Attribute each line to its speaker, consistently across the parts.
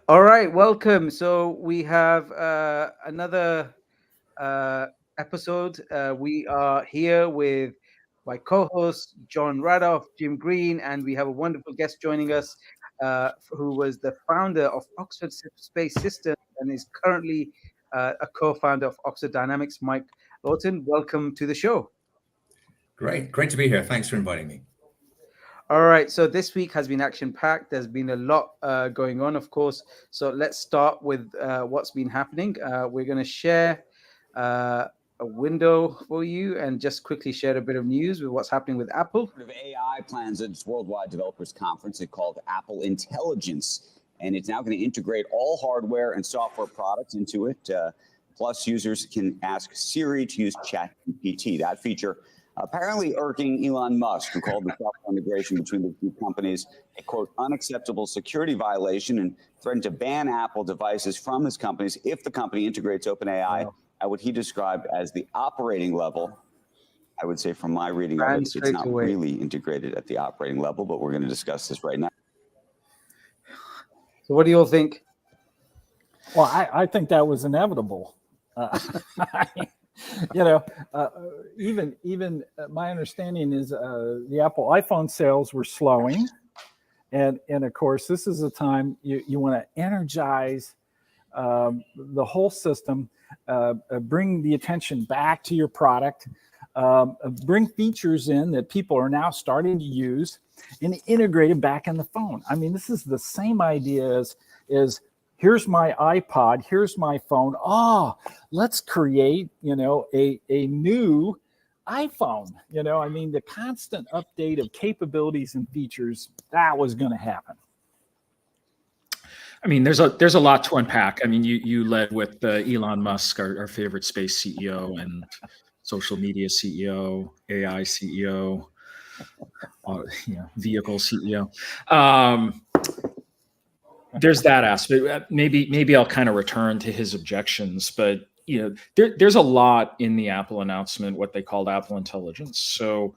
Speaker 1: All right, welcome. So we have another uh, episode. We are here with my co-host Jon Radoff, Jim Green, and we have a wonderful guest joining us, who was the founder of Oxford Space Systems and is currently a co-founder of Oxford Dynamics, Mike Lawton. Welcome to the show.
Speaker 2: Great to be here. Thanks for inviting me.
Speaker 1: All right, so this week has been action-packed. There's been a lot going on, of course. So let's start with what's been happening. We're going to share a window for you and just quickly share a bit of news with what's happening with Apple.
Speaker 3: AI plans at its Worldwide Developers Conference. It called Apple Intelligence, and it's now going to integrate all hardware and software products into it. Plus, users can ask Siri to use ChatGPT. That feature apparently irking Elon Musk, who called the software integration between the two companies a, quote, unacceptable security violation and threatened to ban Apple devices from his companies if the company integrates OpenAI at what he described as the operating level. I would say from my reading of it, it's not really integrated at the operating level, but we're going to discuss this right now.
Speaker 1: So what do you all think?
Speaker 4: Well, I think that was inevitable. Even my understanding is the Apple iPhone sales were slowing, and of course this is a time you want to energize the whole system, bring the attention back to your product, bring features in that people are now starting to use, and integrate it back in the phone. I mean, this is the same idea as here's my iPod, here's my phone. Let's create, a new iPhone. I mean, the constant update of capabilities and features, that was going to happen.
Speaker 5: I mean, there's a lot to unpack. I mean, you led with Elon Musk, our favorite space CEO, and social media CEO, AI CEO, vehicle CEO. There's that aspect. Maybe I'll kind of return to his objections, but there's a lot in the Apple announcement, what they called Apple Intelligence. So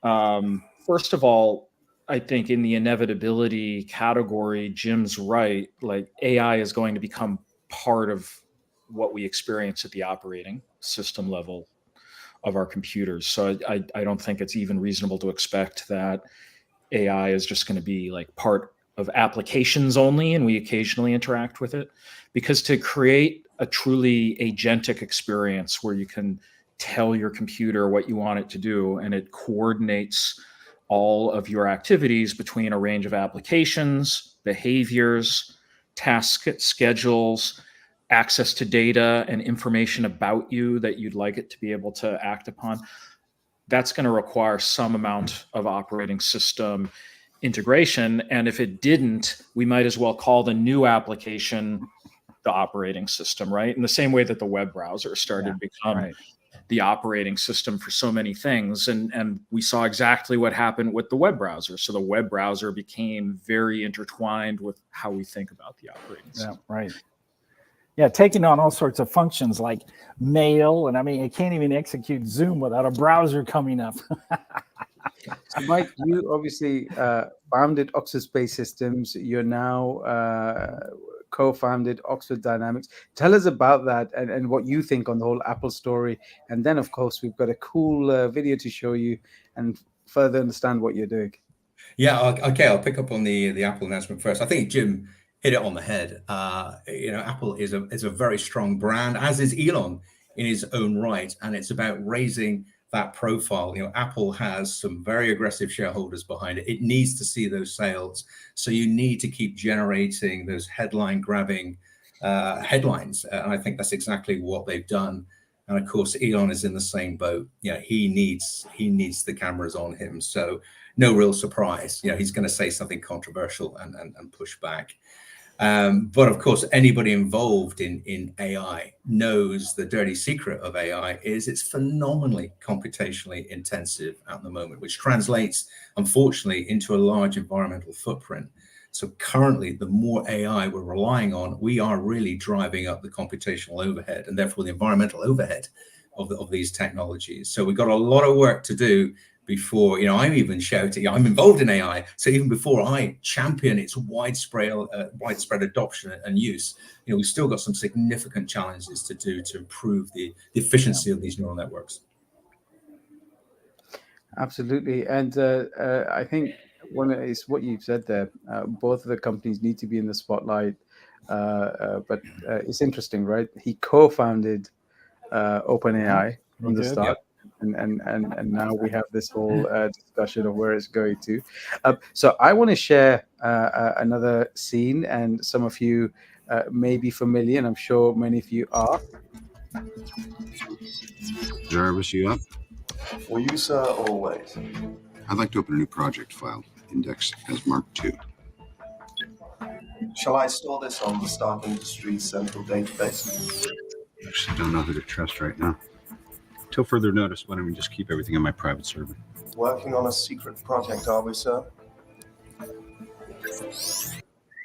Speaker 5: first of all, I think in the inevitability category, Jim's right. Like AI is going to become part of what we experience at the operating system level of our computers. So I don't think it's even reasonable to expect that AI is just going to be like part of applications only, and we occasionally interact with it. Because to create a truly agentic experience where you can tell your computer what you want it to do, and it coordinates all of your activities between a range of applications, behaviors, task schedules, access to data and information about you that you'd like it to be able to act upon, that's going to require some amount of operating system integration. And if it didn't, we might as well call the new application the operating system, right? In the same way that the web browser started to become the operating system for so many things. And we saw exactly what happened with the web browser. So the web browser became very intertwined with how we think about the operating system.
Speaker 4: Yeah, right. Yeah, taking on all sorts of functions like mail. And I mean, it can't even execute Zoom without a browser coming up.
Speaker 1: So Mike, you obviously founded Oxford Space Systems. You're now co-founded Oxford Dynamics. Tell us about that and what you think on the whole Apple story. And then, of course, we've got a cool video to show you and further understand what you're doing.
Speaker 2: Yeah, okay, I'll pick up on the Apple announcement first. I think Jim hit it on the head. Apple is a very strong brand, as is Elon in his own right, and it's about raising that profile. Apple has some very aggressive shareholders behind it. It needs to see those sales. So you need to keep generating those headline grabbing headlines. And I think that's exactly what they've done. And of course, Elon is in the same boat. He needs the cameras on him. So no real surprise. He's going to say something controversial and push back. But of course, anybody involved in AI knows the dirty secret of AI is it's phenomenally computationally intensive at the moment, which translates, unfortunately, into a large environmental footprint. So currently, the more AI we're relying on, we are really driving up the computational overhead and therefore the environmental overhead of these technologies. So we've got a lot of work to do before, I'm even shouting, I'm involved in AI. So even before I champion its widespread adoption and use, we've still got some significant challenges to do to improve the efficiency of these neural networks.
Speaker 1: Absolutely. And I think it's what you've said there. Both of the companies need to be in the spotlight. But it's interesting, right? He co-founded OpenAI from the start. And now we have this whole discussion of where it's going to. So I want to share another scene, and some of you may be familiar, and I'm sure many of you are.
Speaker 6: Jarvis, you up?
Speaker 7: For you, sir, always.
Speaker 6: I'd like to open a new project file, index as Mark II.
Speaker 7: Shall I store this on the Stark Industries central database?
Speaker 6: I actually don't know who to trust right now. Till further notice, why don't we just keep everything on my private server?
Speaker 7: Working on a secret project, are we, sir?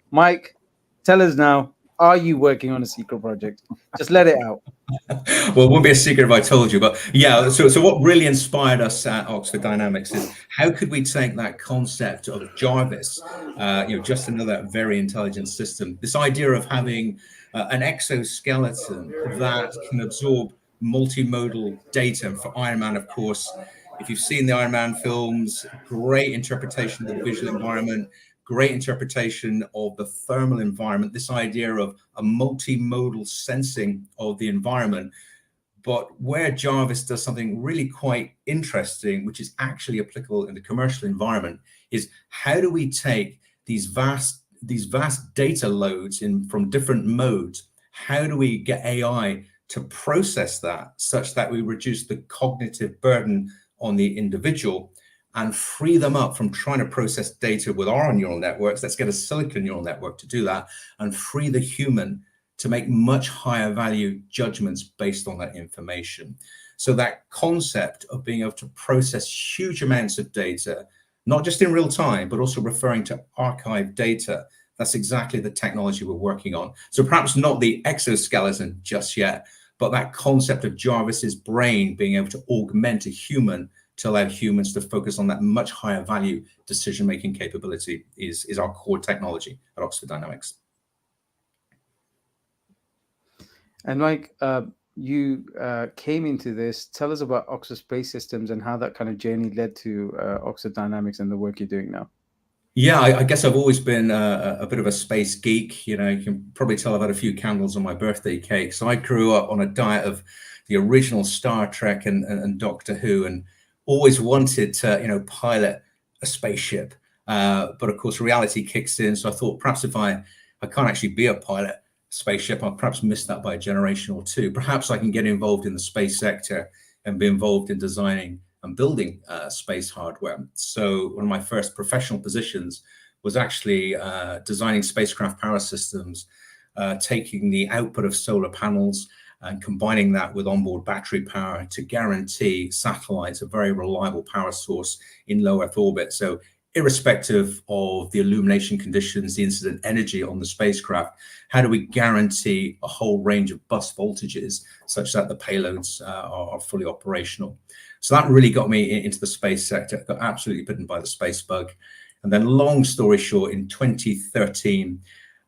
Speaker 1: Mike, tell us now, are you working on a secret project? Just let it out.
Speaker 2: Well, it wouldn't be a secret if I told you, but yeah, so what really inspired us at Oxford Dynamics is how could we take that concept of Jarvis, just another very intelligent system, this idea of having an exoskeleton that can absorb multimodal data. And for Iron Man, of course, if you've seen the Iron Man films, great interpretation of the visual environment, great interpretation of the thermal environment, this idea of a multimodal sensing of the environment. But where Jarvis does something really quite interesting, which is actually applicable in the commercial environment, is how do we take these vast data loads from different modes? How do we get AI to process that such that we reduce the cognitive burden on the individual and free them up from trying to process data with our neural networks? Let's get a silicon neural network to do that and free the human to make much higher value judgments based on that information. So that concept of being able to process huge amounts of data, not just in real time, but also referring to archived data, that's exactly the technology we're working on. So perhaps not the exoskeleton just yet, but that concept of Jarvis's brain being able to augment a human to allow humans to focus on that much higher value decision-making capability is our core technology at Oxford Dynamics.
Speaker 1: And Mike, you came into this. Tell us about Oxford Space Systems and how that kind of journey led to Oxford Dynamics and the work you're doing now.
Speaker 2: Yeah, I guess I've always been a bit of a space geek. You can probably tell I've had a few candles on my birthday cake. So I grew up on a diet of the original Star Trek and Doctor Who, and always wanted to, pilot a spaceship. But of course, reality kicks in. So I thought perhaps if I can't actually be a pilot spaceship, I'll perhaps miss that by a generation or two. Perhaps I can get involved in the space sector and be involved in designing and building space hardware. So one of my first professional positions was actually designing spacecraft power systems, taking the output of solar panels and combining that with onboard battery power to guarantee satellites a very reliable power source in low Earth orbit. So irrespective of the illumination conditions, the incident energy on the spacecraft, how do we guarantee a whole range of bus voltages such that the payloads are fully operational? So that really got me into the space sector. Got absolutely bitten by the space bug. And then long story short, in 2013,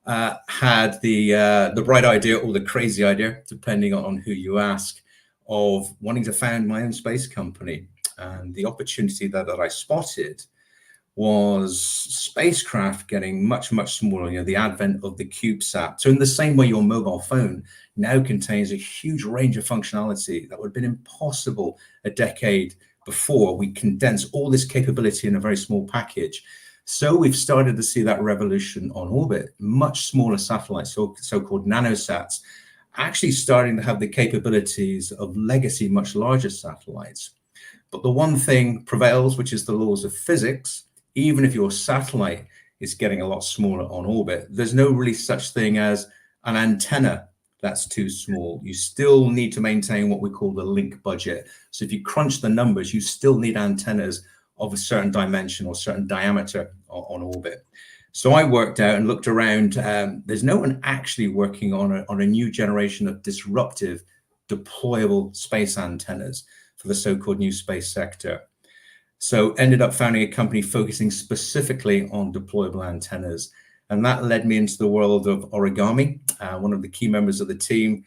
Speaker 2: had the bright idea or the crazy idea, depending on who you ask, of wanting to found my own space company. And the opportunity that I spotted was spacecraft getting much, much smaller, the advent of the CubeSat. So in the same way your mobile phone now contains a huge range of functionality that would have been impossible a decade before, we condense all this capability in a very small package. So we've started to see that revolution on orbit, much smaller satellites, so-called nanosats, actually starting to have the capabilities of legacy, much larger satellites. But the one thing prevails, which is the laws of physics. Even if your satellite is getting a lot smaller on orbit, there's no really such thing as an antenna that's too small. You still need to maintain what we call the link budget. So if you crunch the numbers, you still need antennas of a certain dimension or certain diameter on orbit. So I worked out and looked around. There's no one actually working on a new generation of disruptive deployable space antennas for the so-called new space sector. So ended up founding a company focusing specifically on deployable antennas. And that led me into the world of origami. One of the key members of the team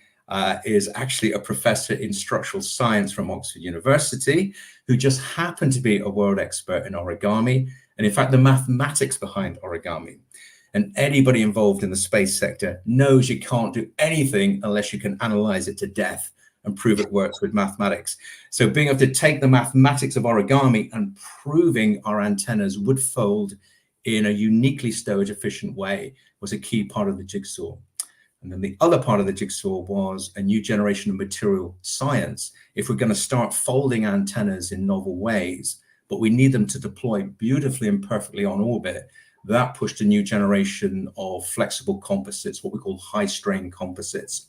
Speaker 2: is actually a professor in structural science from Oxford University, who just happened to be a world expert in origami, and in fact, the mathematics behind origami. And anybody involved in the space sector knows you can't do anything unless you can analyze it to death and prove it works with mathematics. So being able to take the mathematics of origami and proving our antennas would fold in a uniquely stowage efficient way was a key part of the jigsaw. And then the other part of the jigsaw was a new generation of material science. If we're going to start folding antennas in novel ways, but we need them to deploy beautifully and perfectly on orbit, that pushed a new generation of flexible composites, what we call high strain composites.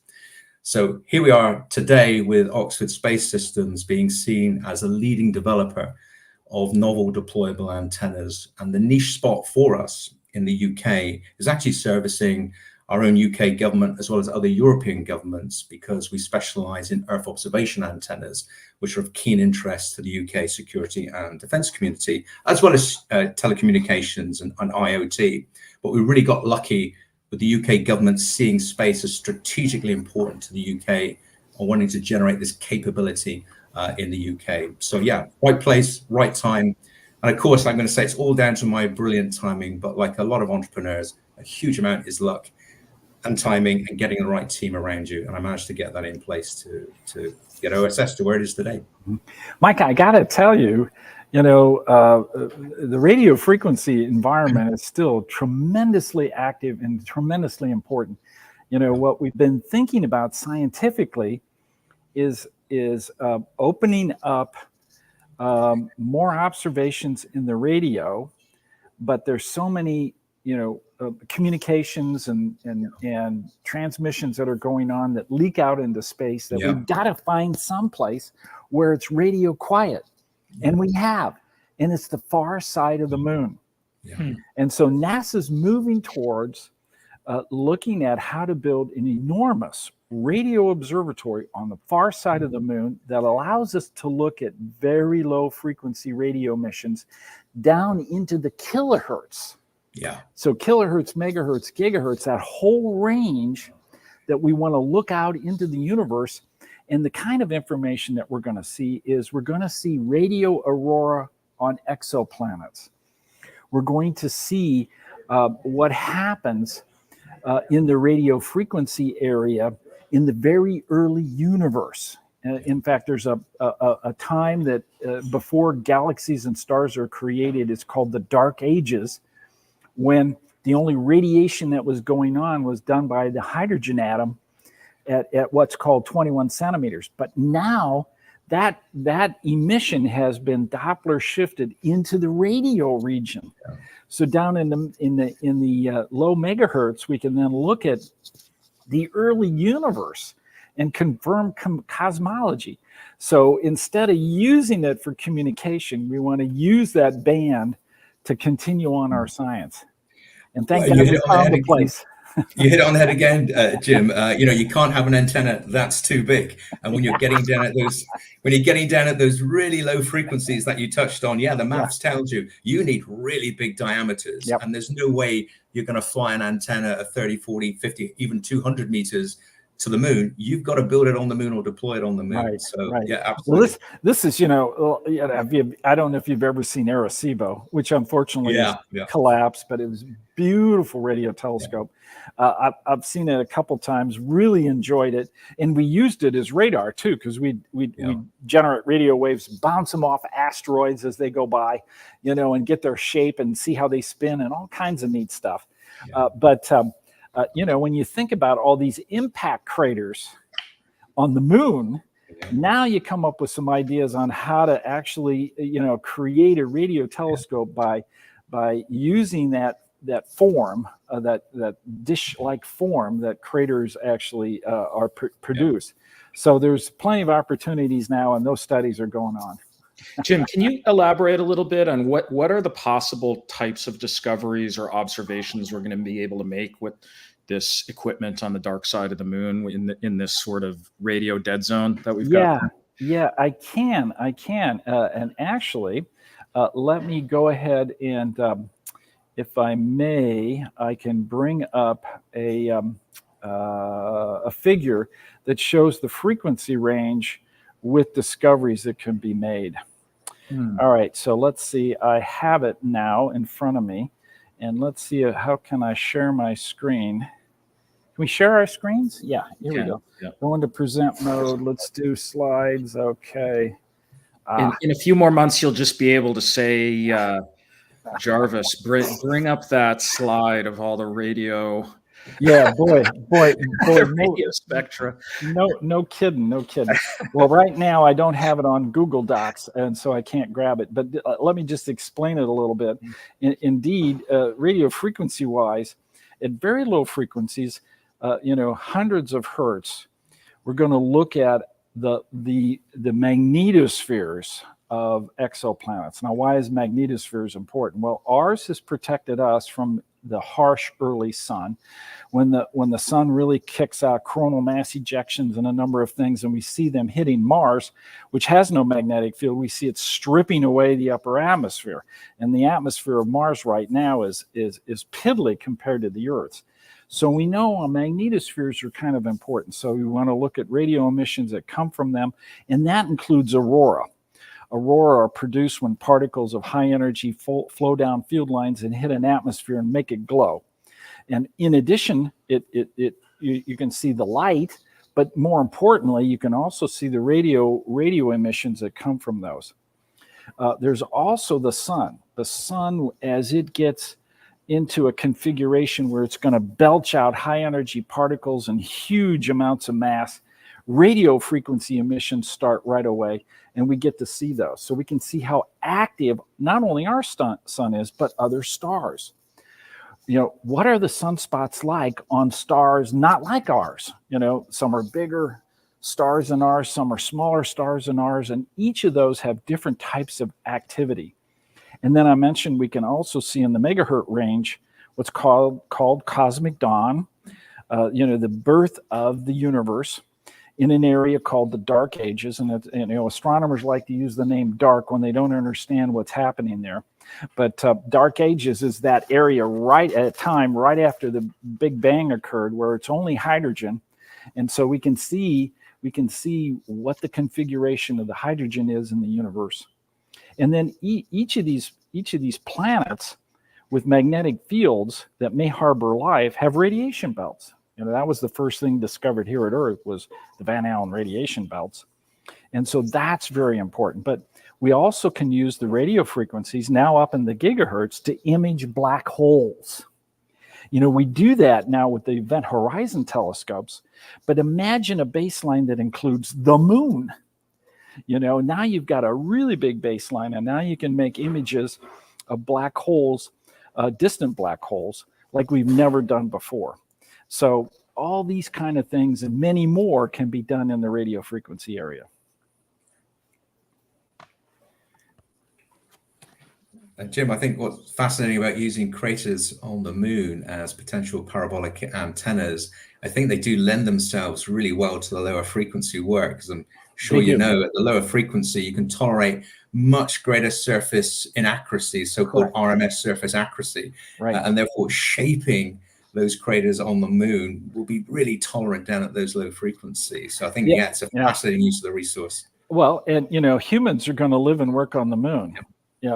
Speaker 2: So here we are today with Oxford Space Systems being seen as a leading developer of novel deployable antennas. And the niche spot for us in the UK is actually servicing our own UK government as well as other European governments, because we specialize in Earth observation antennas, which are of keen interest to the UK security and defense community, as well as telecommunications and IoT. But we really got lucky with the UK government seeing space as strategically important to the UK and wanting to generate this capability in the UK. So yeah, right place, right time. And of course, I'm going to say it's all down to my brilliant timing, but like a lot of entrepreneurs, a huge amount is luck and timing and getting the right team around you. And I managed to get that in place to get OSS to where it is today.
Speaker 4: Mike, I got to tell you, the radio frequency environment is still tremendously active and tremendously important. What we've been thinking about scientifically is opening up more observations in the radio, but there's so many, communications and transmissions that are going on that leak out into space that we've got to find someplace where it's radio quiet. And we have, and it's the far side of the moon.
Speaker 2: Yeah.
Speaker 4: And so NASA's moving towards looking at how to build an enormous radio observatory on the far side of the moon that allows us to look at very low frequency radio emissions down into the kilohertz.
Speaker 2: Yeah.
Speaker 4: So kilohertz, megahertz, gigahertz, that whole range that we want to look out into the universe. And the kind of information that we're going to see is we're going to see radio aurora on exoplanets. We're going to see what happens in the radio frequency area in the very early universe. In fact, there's a time that before galaxies and stars are created, it's called the Dark Ages, when the only radiation that was going on was done by the hydrogen atom at what's called 21 centimeters. But now that emission has been Doppler shifted into the radio region. Yeah. So down in the low megahertz, we can then look at the early universe and confirm cosmology. So instead of using it for communication, we want to use that band to continue on our science. And thank God we found the place.
Speaker 2: You hit it on the head again, Jim. You can't have an antenna that's too big. And when you're getting down at those really low frequencies that you touched on, the maths tells you need really big diameters. Yep. And there's no way you're going to fly an antenna at 30, 40, 50, even 200 meters to the moon. You've got to build it on the moon or deploy it on the moon.
Speaker 4: Right,
Speaker 2: so
Speaker 4: right.
Speaker 2: Yeah, absolutely.
Speaker 4: Well, this is, I don't know if you've ever seen Arecibo, which unfortunately collapsed, but it was a beautiful radio telescope. I've seen it a couple times, really enjoyed it. And we used it as radar too, because we generate radio waves, bounce them off asteroids as they go by, and get their shape and see how they spin and all kinds of neat stuff. Yeah. When you think about all these impact craters on the moon, now you come up with some ideas on how to actually, create a radio telescope by using that form, that dish-like form that craters actually are produce. So there's plenty of opportunities now, and those studies are going on.
Speaker 5: Jim, can you elaborate a little bit on what are the possible types of discoveries or observations we're going to be able to make with this equipment on the dark side of the moon in this sort of radio dead zone that we've got?
Speaker 4: Yeah, I can. And actually, let me go ahead and, if I may, I can bring up a figure that shows the frequency range with discoveries that can be made. All right, so let's see. I have it now in front of me, and let's see how can I share my screen. Can we share our screens? Yeah, here we go.
Speaker 5: Yeah.
Speaker 4: Go into present mode. Let's do slides. Okay.
Speaker 5: In a few more months, you'll just be able to say, Jarvis, bring up that slide of all the radio.
Speaker 4: Yeah, boy,
Speaker 5: Radio spectra.
Speaker 4: no kidding. Well, right now I don't have it on Google Docs, and so I can't grab it. But let me just explain it a little bit. Indeed, radio frequency-wise, at very low frequencies, hundreds of hertz, we're going to look at the magnetospheres of exoplanets. Now, why is magnetospheres important? Well, ours has protected us from the harsh early sun. When the sun really kicks out coronal mass ejections and a number of things, and we see them hitting Mars, which has no magnetic field, we see it stripping away the upper atmosphere. And the atmosphere of Mars right now is piddly compared to the Earth's. So we know our magnetospheres are kind of important. So we want to look at radio emissions that come from them, and that includes aurora. Aurora are produced when particles of high energy flow down field lines and hit an atmosphere and make it glow. And in addition, you can see the light, but more importantly, you can also see the radio emissions that come from those. There's also the sun. The sun, as it gets into a configuration where it's going to belch out high energy particles and huge amounts of mass, radio frequency emissions start right away, and we get to see those. So we can see how active not only our sun is, but other stars. What are the sunspots like on stars not like ours? Some are bigger stars than ours, some are smaller stars than ours, and each of those have different types of activity. And then I mentioned we can also see in the megahertz range what's called cosmic dawn, the birth of the universe in an area called the Dark Ages. And astronomers like to use the name dark when they don't understand what's happening there. But Dark Ages is that area right after the Big Bang occurred, where it's only hydrogen. And so we can see what the configuration of the hydrogen is in the universe. And then each of these planets with magnetic fields that may harbor life have radiation belts. That was the first thing discovered here at Earth, was the Van Allen radiation belts. And so that's very important. But we also can use the radio frequencies now up in the gigahertz to image black holes. We do that now with the Event Horizon telescopes, but imagine a baseline that includes the moon. Now you've got a really big baseline, and now you can make images of black holes, distant black holes, like we've never done before. So all these kind of things and many more can be done in the radio frequency area.
Speaker 2: Jim, I think what's fascinating about using craters on the moon as potential parabolic antennas, I think they do lend themselves really well to the lower frequency work, because I'm sure at the lower frequency, you can tolerate much greater surface inaccuracy, so-called RMS surface accuracy, and therefore shaping those craters on the moon will be really tolerant down at those low frequencies. So I think, it's a fascinating use of the resource.
Speaker 4: Well, and, humans are going to live and work on the moon.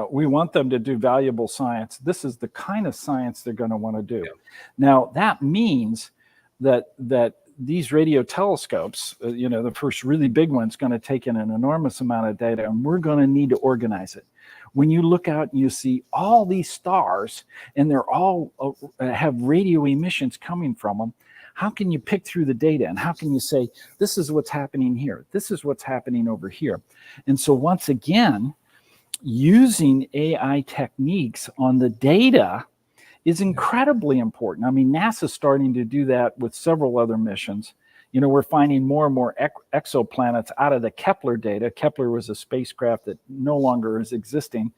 Speaker 4: We want them to do valuable science. This is the kind of science they're going to want to do. Now, that means that these radio telescopes, the first really big one's going to take in an enormous amount of data, and we're going to need to organize it. When you look out and you see all these stars, and they're all have radio emissions coming from them, how can you pick through the data? And how can you say, this is what's happening here, this is what's happening over here? And so once again, using AI techniques on the data is incredibly important. I mean, NASA's starting to do that with several other missions. We're finding more and more exoplanets out of the Kepler data. Kepler was a spacecraft that no longer is existing,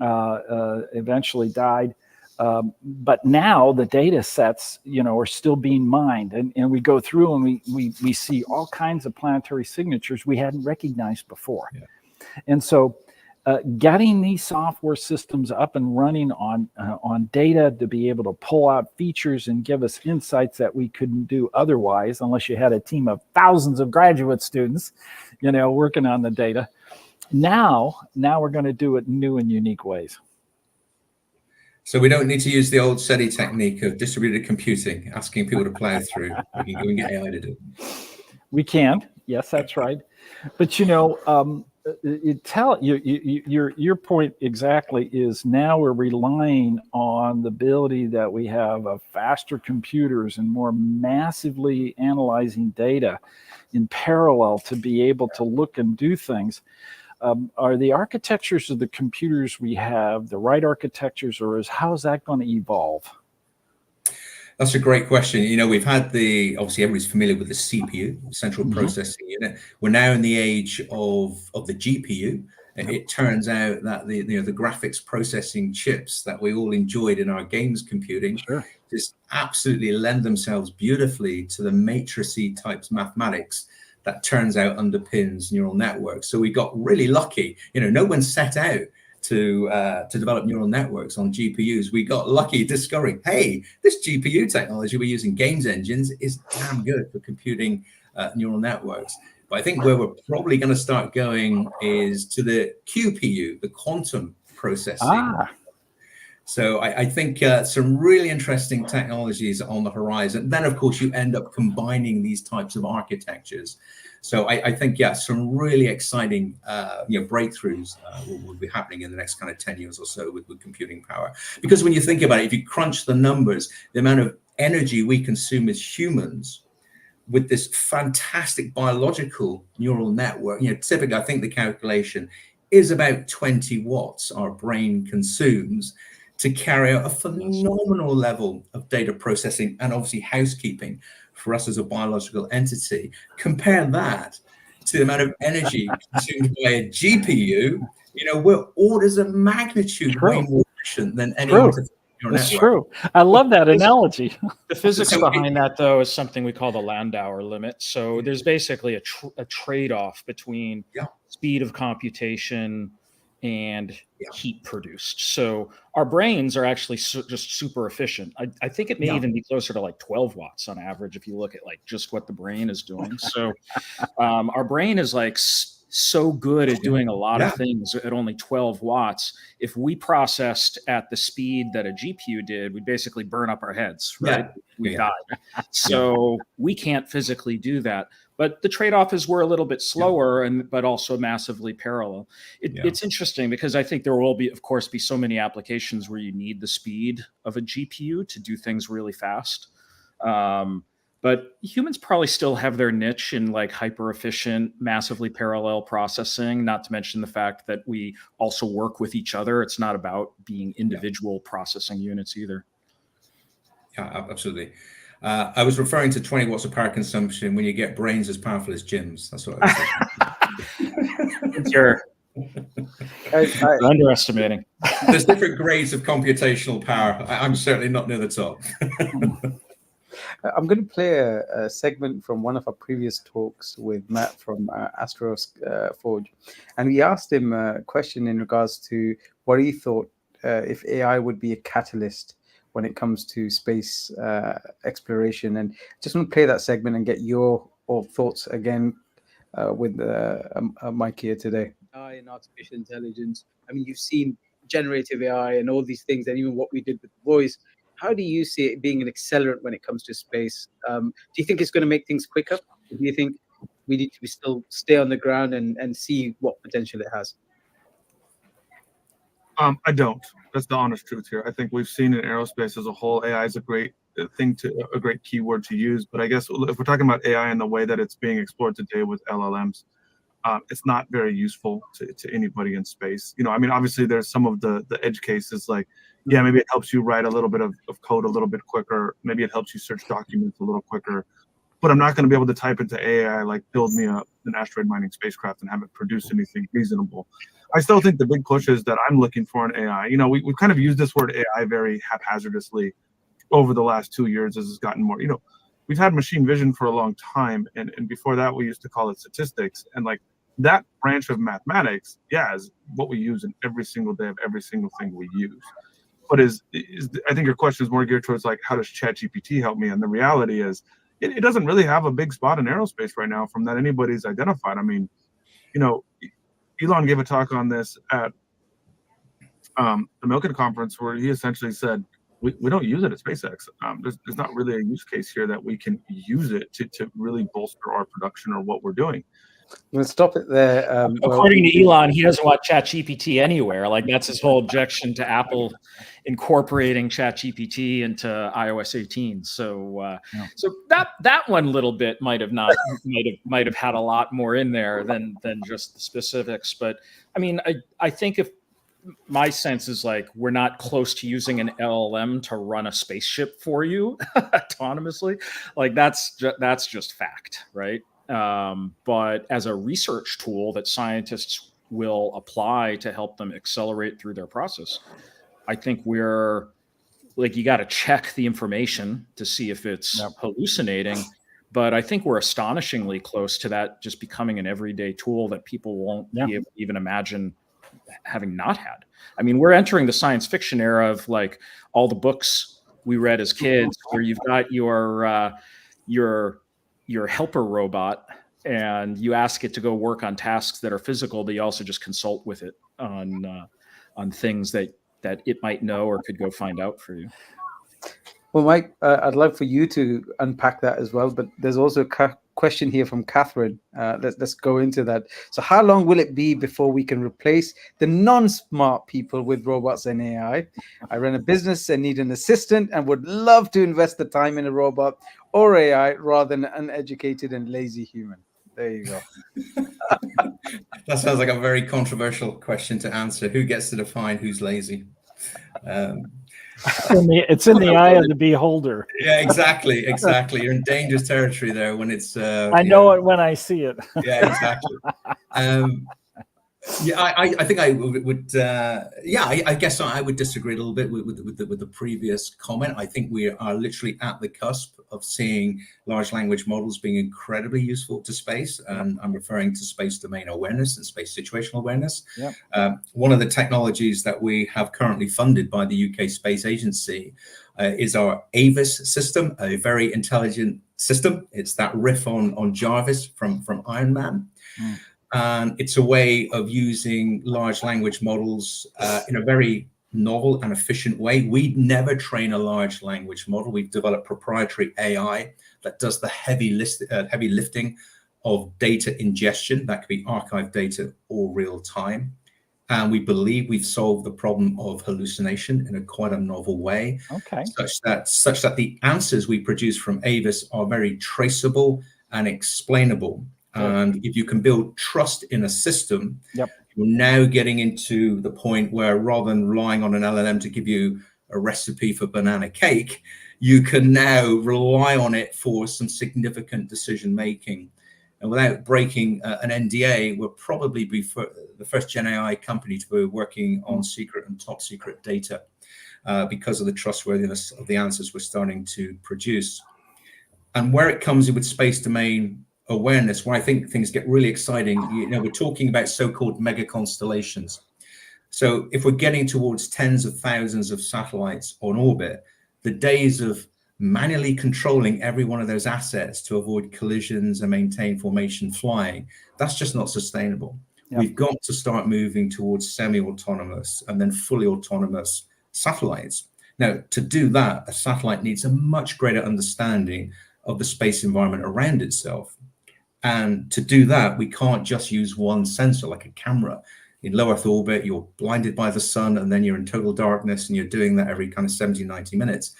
Speaker 4: eventually died. But now the data sets, are still being mined. And we go through and we see all kinds of planetary signatures we hadn't recognized before. And so getting these software systems up and running on data to be able to pull out features and give us insights that we couldn't do otherwise, unless you had a team of thousands of graduate students, working on the data. Now we're going to do it in new and unique ways.
Speaker 2: So we don't need to use the old SETI technique of distributed computing, asking people to plow through. We can go and get AI to do it.
Speaker 4: We can. Yes, that's right. But your point exactly is now we're relying on the ability that we have of faster computers and more massively analyzing data in parallel to be able to look and do things. Are the architectures of the computers we have the right architectures, or how's that going to evolve?
Speaker 2: That's a great question. We've had obviously everybody's familiar with the CPU, central processing unit. We're now in the age of the GPU. It turns out that the graphics processing chips that we all enjoyed in our games computing just absolutely lend themselves beautifully to the matrixy types mathematics that turns out underpins neural networks. So we got really lucky. No one set out to develop neural networks on GPUs. We got lucky discovering, hey, this GPU technology we're using games engines is damn good for computing neural networks. But I think where we're probably going to start going is to the QPU, the quantum processing. So I think some really interesting technologies on the horizon. Then, of course, you end up combining these types of architectures. So I think, some really exciting breakthroughs will be happening in the next kind of 10 years or so with computing power. Because when you think about it, if you crunch the numbers, the amount of energy we consume as humans with this fantastic biological neural network, typically, I think the calculation is about 20 watts our brain consumes to carry out a phenomenal level of data processing and obviously housekeeping for us as a biological entity. Compare that to the amount of energy consumed by a GPU, we're orders of magnitude way more efficient than any artificial neural
Speaker 4: That's
Speaker 2: network.
Speaker 4: true. I love that analogy.
Speaker 5: The physics behind that, though, is something we call the Landauer limit. So there's basically a trade-off between speed of computation and heat produced. So our brains are actually just super efficient. I think it may even be closer to like 12 watts on average if you look at like just what the brain is doing. So our brain is like so good at doing a lot of things at only 12 watts. If we processed at the speed that a GPU did, we'd basically burn up our heads, right? We die. So we can't physically do that. But the trade-off is we're a little bit slower, but also massively parallel. It's interesting because I think there will be, of course, so many applications where you need the speed of a GPU to do things really fast. But humans probably still have their niche in like hyper efficient, massively parallel processing, not to mention the fact that we also work with each other. It's not about being individual processing units either.
Speaker 2: Yeah, absolutely. I was referring to 20 watts of power consumption when you get brains as powerful as gyms. That's what I was saying.
Speaker 5: You're underestimating.
Speaker 2: There's different grades of computational power. I'm certainly not near the top.
Speaker 1: I'm going to play a segment from one of our previous talks with Matt from Astros Forge. And we asked him a question in regards to what he thought if AI would be a catalyst when it comes to space exploration. And just want to play that segment and get your thoughts again with Mike here today. AI and artificial intelligence. I mean, you've seen generative AI and all these things, and even what we did with voice. How do you see it being an accelerant when it comes to space? Do you think it's going to make things quicker? Or do you think we need to still stay on the ground and see what potential it has?
Speaker 8: I don't. That's the honest truth here. I think we've seen in aerospace as a whole, AI is a great a great keyword to use. But I guess if we're talking about AI and the way that it's being explored today with LLMs, it's not very useful to anybody in space. I mean, obviously there's some of the edge cases like, maybe it helps you write a little bit of code a little bit quicker. Maybe it helps you search documents a little quicker. But I'm not going to be able to type into AI, like build me an asteroid mining spacecraft and have it produce anything reasonable. I still think the big pushes that I'm looking for in AI, we've kind of used this word AI very haphazardly over the last 2 years as it's gotten more, we've had machine vision for a long time. And before that, we used to call it statistics. And like that branch of mathematics, is what we use in every single day of every single thing we use. But I think your question is more geared towards like, how does ChatGPT help me? And the reality is, it doesn't really have a big spot in aerospace right now from that anybody's identified. I mean, Elon gave a talk on this at the Milken conference where he essentially said, we don't use it at SpaceX. There's not really a use case here that we can use it to really bolster our production or what we're doing.
Speaker 1: We'll stop it there.
Speaker 5: According to Elon, he doesn't want ChatGPT anywhere. Like, that's his whole objection to Apple incorporating ChatGPT into iOS 18. So, so that one little bit might have had a lot more in there than just the specifics. But I mean, I think if my sense is like we're not close to using an LLM to run a spaceship for you autonomously. Like that's just fact, right? But as a research tool that scientists will apply to help them accelerate through their process, I think we're like, you got to check the information to see if it's hallucinating. But I think we're astonishingly close to that just becoming an everyday tool that people won't be able to even imagine having not had. I mean, we're entering the science fiction era of like all the books we read as kids, where you've got your helper robot and you ask it to go work on tasks that are physical, but you also just consult with it on things that it might know or could go find out for you.
Speaker 1: Well, Mike, I'd love for you to unpack that as well, but there's also a question here from Catherine. Let's go into that. So how long will it be before we can replace the non-smart people with robots and AI? I run a business and need an assistant and would love to invest the time in a robot or AI rather than an uneducated and lazy human. There you go.
Speaker 2: That sounds like a very controversial question to answer. Who gets to define who's lazy?
Speaker 4: It's in the eye of the beholder.
Speaker 2: Yeah, exactly. You're in dangerous territory there when it's.
Speaker 4: I know it when I see it.
Speaker 2: Yeah, exactly. I think I would. I guess I would disagree a little bit with the previous comment. I think we are literally at the cusp of seeing large language models being incredibly useful to space, and I'm referring to space domain awareness and space situational awareness. One of the technologies that we have currently funded by the UK Space Agency is our AVIS system, a very intelligent system. It's that riff on Jarvis from Iron Man. And it's a way of using large language models in a very novel and efficient way. We never train a large language model. We've developed proprietary AI that does the heavy lifting of data ingestion. That could be archived data or real time. And we believe we've solved the problem of hallucination in quite a novel way.
Speaker 4: Okay.
Speaker 2: Such that the answers we produce from AVIS are very traceable and explainable. And if you can build trust in a system, you're now getting into the point where rather than relying on an LLM to give you a recipe for banana cake, you can now rely on it for some significant decision making. And without breaking an NDA, we'll probably be the first Gen AI company to be working on secret and top secret data because of the trustworthiness of the answers we're starting to produce. And where it comes in with space domain awareness, where I think things get really exciting, we're talking about so-called mega constellations. So if we're getting towards tens of thousands of satellites on orbit, the days of manually controlling every one of those assets to avoid collisions and maintain formation flying, that's just not sustainable. We've got to start moving towards semi-autonomous and then fully autonomous satellites. Now, to do that, a satellite needs a much greater understanding of the space environment around itself. And to do that, we can't just use one sensor like a camera. In low Earth orbit, you're blinded by the sun and then you're in total darkness and you're doing that every kind of 70, 90 minutes.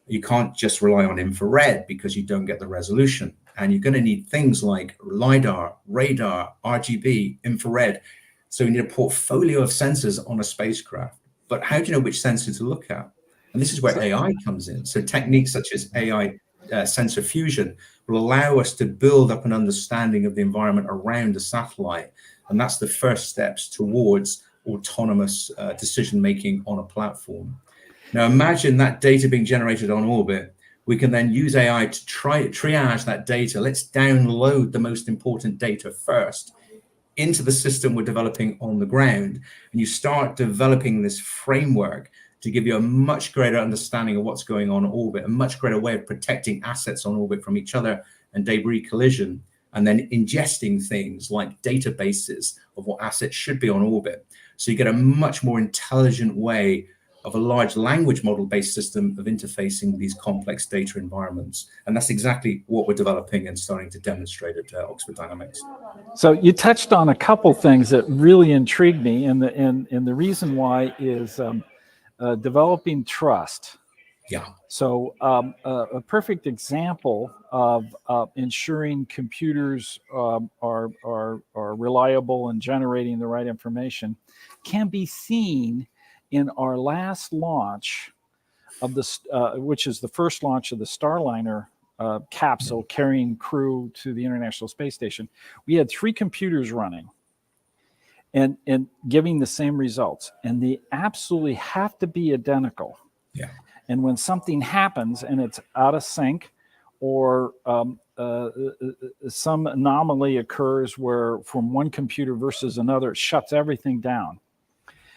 Speaker 2: You can't just rely on infrared because you don't get the resolution. And you're going to need things like LiDAR, radar, RGB, infrared. So you need a portfolio of sensors on a spacecraft. But how do you know which sensor to look at? And this is where AI comes in. So techniques such as AI sensor fusion will allow us to build up an understanding of the environment around a satellite. And that's the first steps towards autonomous decision-making on a platform. Now, imagine that data being generated on orbit. We can then use AI to triage that data. Let's download the most important data first, into the system we're developing on the ground, and you start developing this framework to give you a much greater understanding of what's going on orbit, a much greater way of protecting assets on orbit from each other and debris collision, and then ingesting things like databases of what assets should be on orbit. So you get a much more intelligent way of a large language model based system of interfacing these complex data environments. And that's exactly what we're developing and starting to demonstrate at Oxford Dynamics.
Speaker 4: So you touched on a couple things that really intrigued me, and the reason why is developing trust.
Speaker 2: Yeah.
Speaker 4: So a perfect example of ensuring computers are reliable and generating the right information can be seen in our last launch of which is the first launch of the Starliner capsule carrying crew to the International Space Station. We had 3 computers running and giving the same results, and they absolutely have to be identical.
Speaker 2: Yeah.
Speaker 4: And when something happens and it's out of sync, or some anomaly occurs where from one computer versus another, it shuts everything down.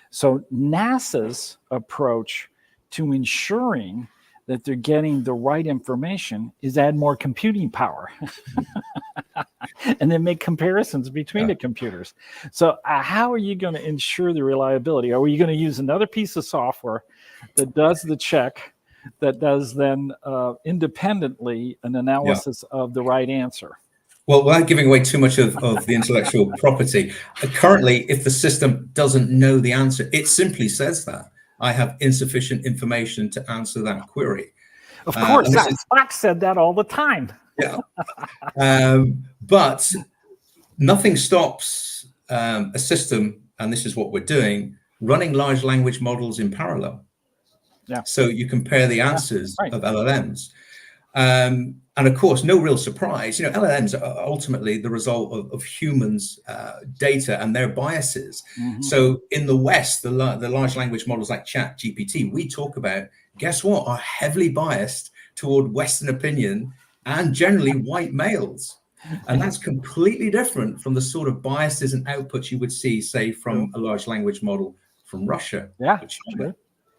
Speaker 4: So NASA's approach to ensuring that they're getting the right information is add more computing power. And then make comparisons between the computers. So how are you going to ensure the reliability? Are you going to use another piece of software that does the check, that does then independently an analysis of the right answer?
Speaker 2: Well, without giving away too much of the intellectual property, currently, if the system doesn't know the answer, it simply says that I have insufficient information to answer that query.
Speaker 4: Of course, Spock said that all the time.
Speaker 2: Yeah. But nothing stops a system, and this is what we're doing, running large language models in parallel.
Speaker 4: Yeah.
Speaker 2: So you compare the answers of LLMs. And of course, no real surprise, LLMs are ultimately the result of humans' data and their biases. Mm-hmm. So in the West, the large language models like ChatGPT, we talk about, guess what, are heavily biased toward Western opinion and generally white males. And that's completely different from the sort of biases and outputs you would see, say, from a large language model from Russia.
Speaker 4: Yeah, true.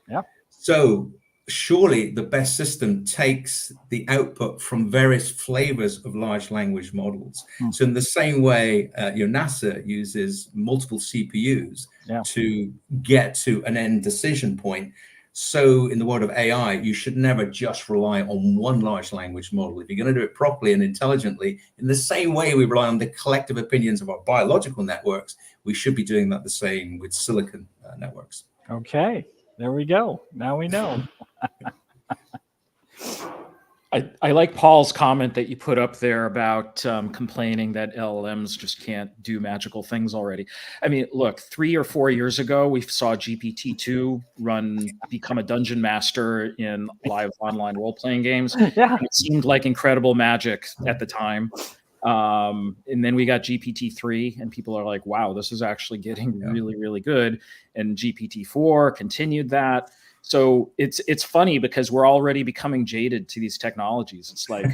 Speaker 4: Yeah.
Speaker 2: So surely the best system takes the output from various flavors of large language models. So in the same way, NASA uses multiple CPUs to get to an end decision point. So in the world of AI, you should never just rely on one large language model. If you're going to do it properly and intelligently, in the same way we rely on the collective opinions of our biological networks, we should be doing that the same with silicon networks.
Speaker 4: Okay, there we go. Now we know.
Speaker 5: I like Paul's comment that you put up there about complaining that LLMs just can't do magical things already. I mean, look, 3 or 4 years ago, we saw GPT-2 become a dungeon master in live online role-playing games.
Speaker 4: Yeah.
Speaker 5: It seemed like incredible magic at the time. And then we got GPT-3 and people are like, wow, this is actually getting really, really good. And GPT-4 continued that. So it's funny because we're already becoming jaded to these technologies. It's like,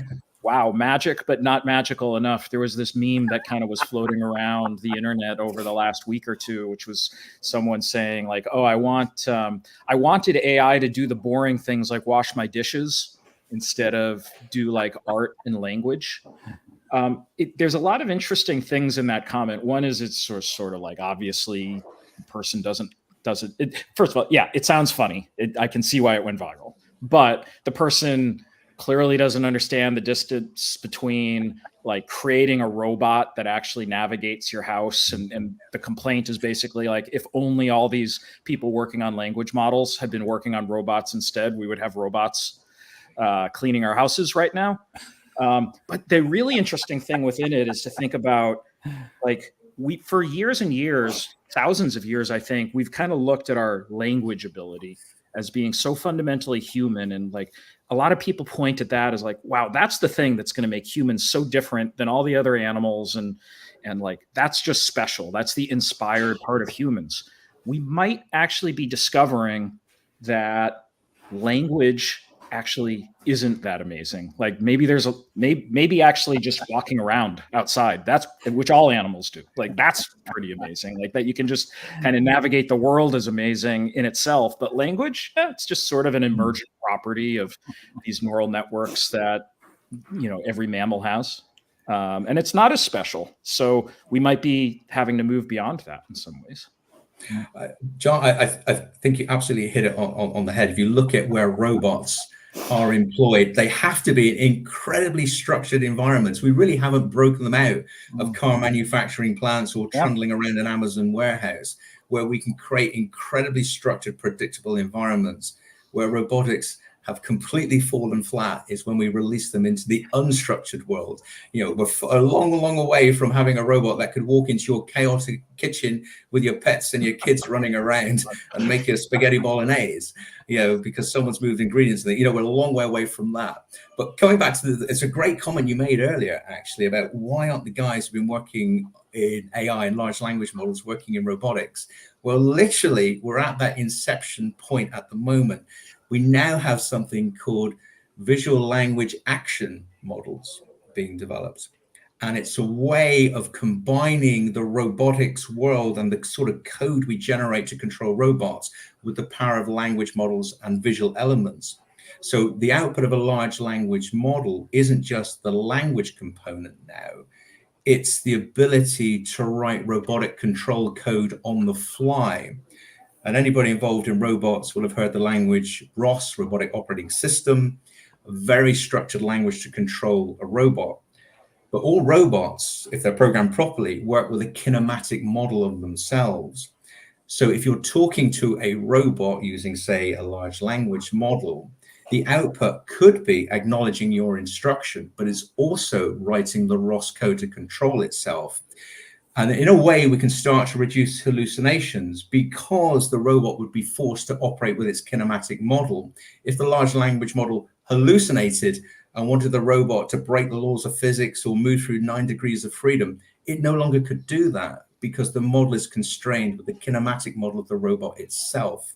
Speaker 5: wow, magic, but not magical enough. There was this meme that kind of was floating around the internet over the last week or two, which was someone saying like, oh, I wanted AI to do the boring things like wash my dishes instead of do like art and language. There's a lot of interesting things in that comment. One is it's sort of like, obviously the person doesn't first of all, yeah, it sounds funny. I can see why it went viral, but the person clearly doesn't understand the distance between like creating a robot that actually navigates your house. And the complaint is basically like, if only all these people working on language models had been working on robots instead, we would have robots cleaning our houses right now. But the really interesting thing within it is to think about, like, for years and years, thousands of years, I think, we've kind of looked at our language ability as being so fundamentally human. And like a lot of people point at that as like, wow, that's the thing that's going to make humans so different than all the other animals. And like, that's just special. That's the inspired part of humans. We might actually be discovering that language actually isn't that amazing. Like maybe there's maybe actually just walking around outside, that's which all animals do. Like that's pretty amazing. Like that you can just kind of navigate the world is amazing in itself. But language, it's just sort of an emergent property of these neural networks that every mammal has. And it's not as special. So we might be having to move beyond that in some ways.
Speaker 2: John, I think you absolutely hit it on the head. If you look at where robots are employed, they have to be in incredibly structured environments. We really haven't broken them out of car manufacturing plants or trundling around an Amazon warehouse, where we can create incredibly structured, predictable environments. Where robotics have completely fallen flat is when we release them into the unstructured world. We're a long way from having a robot that could walk into your chaotic kitchen with your pets and your kids running around and make you a spaghetti bolognese, because someone's moved ingredients. We're a long way away from that. But coming back to it's a great comment you made earlier, actually, about why aren't the guys who've been working in AI and large language models working in robotics? Well, literally, we're at that inception point at the moment. We now have something called visual language action models being developed. And it's a way of combining the robotics world and the sort of code we generate to control robots with the power of language models and visual elements. So the output of a large language model isn't just the language component now. It's the ability to write robotic control code on the fly. And anybody involved in robots will have heard the language ROS, robotic operating system, a very structured language to control a robot. But all robots, if they're programmed properly, work with a kinematic model of themselves. So if you're talking to a robot using, say, a large language model, the output could be acknowledging your instruction, but it's also writing the ROS code to control itself. And in a way, we can start to reduce hallucinations because the robot would be forced to operate with its kinematic model. If the large language model hallucinated and wanted the robot to break the laws of physics or move through 9 degrees of freedom, it no longer could do that because the model is constrained with the kinematic model of the robot itself.